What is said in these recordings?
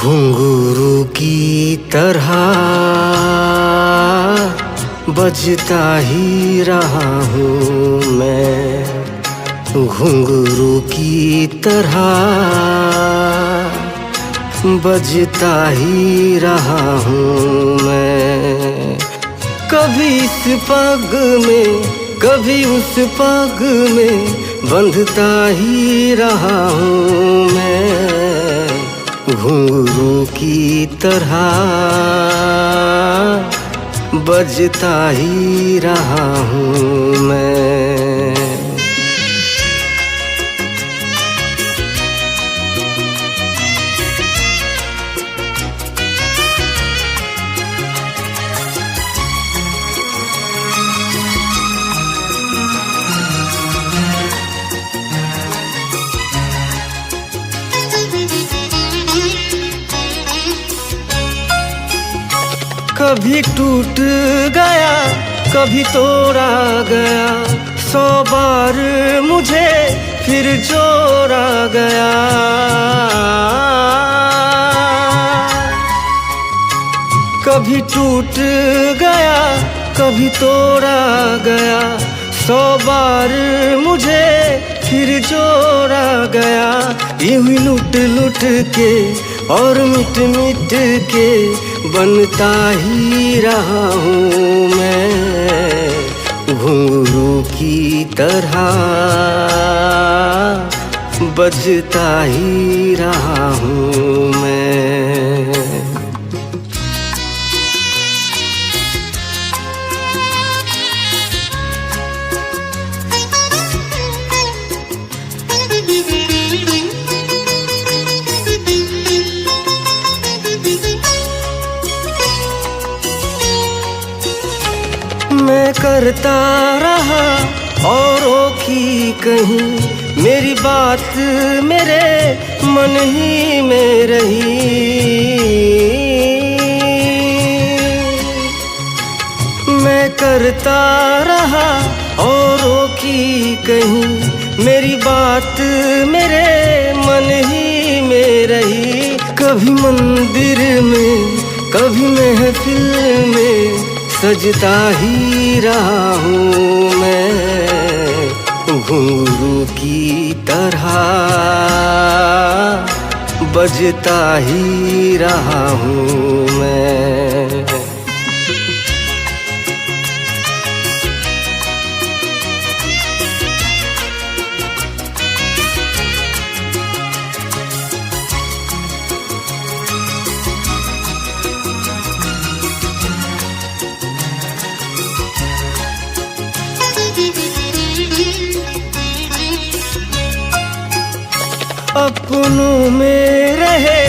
घुंघरू की तरह बजता ही रहा हूँ मैं, घुंघरू की तरह बजता ही रहा हूँ मैं। कभी इस पग में कभी उस पग में बंधता ही रहा हूँ मैं, घुंघरू की तरह बजता ही रहा हूँ मैं। कभी टूट गया कभी तोड़ा गया, 100 बार मुझे फिर जोड़ा गया। कभी टूट गया कभी तोड़ा गया, 100 बार मुझे फिर जोड़ा गया। यूं ही लुट लुट के और मिट मिट के बनता ही रहा हूँ मैं, घुंघरू की तरह बजता ही रहा हूँ मैं। मैं करता रहा औरों की कहीं, मेरी बात मेरे मन ही में रही। मैं करता रहा औरों की कहीं, मेरी बात मेरे मन ही में रही। कभी मंदिर में कभी महफिल में सजता ही रहा हूँ मैं, घुंघरू की तरह बजता ही रहा हूँ मैं। अपनों में रहे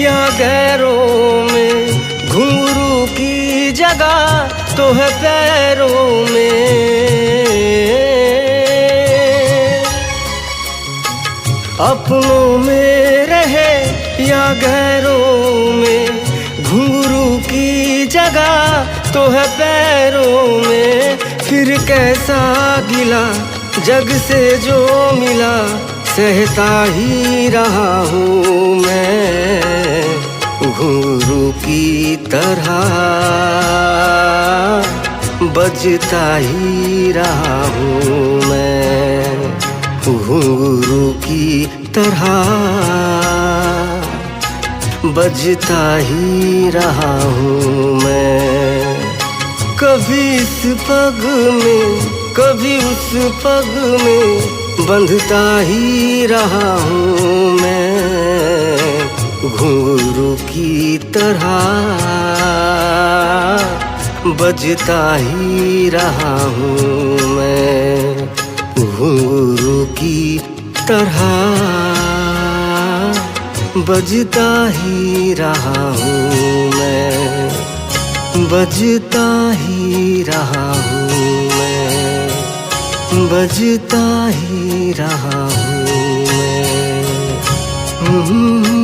या गैरों में, घुंघरू की जगह तो है पैरों में। अपनों में रहे या गैरों में, घुंघरू की जगह तो है पैरों में। फिर कैसा गिला जग से जो मिला, सहता ही रहा हूँ मैं, घुंघरू की तरह बजता ही रहा हूँ मैं, घुंघरू की तरह बजता ही रहा हूँ मैं। कभी इस पग में कभी उस पग में बंधता ही रहा हूँ मैं, घुंघरू की तरह बजता ही रहा हूँ मैं, घुंघरू की तरह बजता ही रहा हूँ मैं, बजता ही रहा हूँ मैं, बजता ही रहा हूँ मैं।